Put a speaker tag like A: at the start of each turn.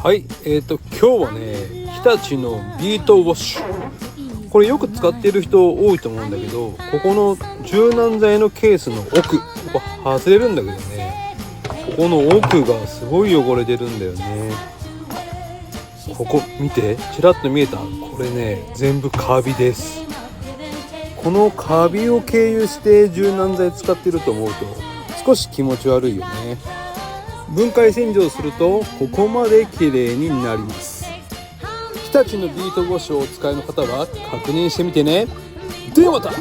A: はい、今日はね、日立のビートウォッシュ、これよく使っている人多いと思うんだけど、ここの柔軟剤のケースの奥、ここ外れるんだけどね、ここの奥がすごい汚れてるんだよね。ここ見て、ちらっと見えた？これね、全部カビです。このカビを経由して柔軟剤使ってると思うと少し気持ち悪いよね。分解洗浄するとここまで綺麗になります。日立のビートウォッシュをお使いの方は確認してみてね。ではまた。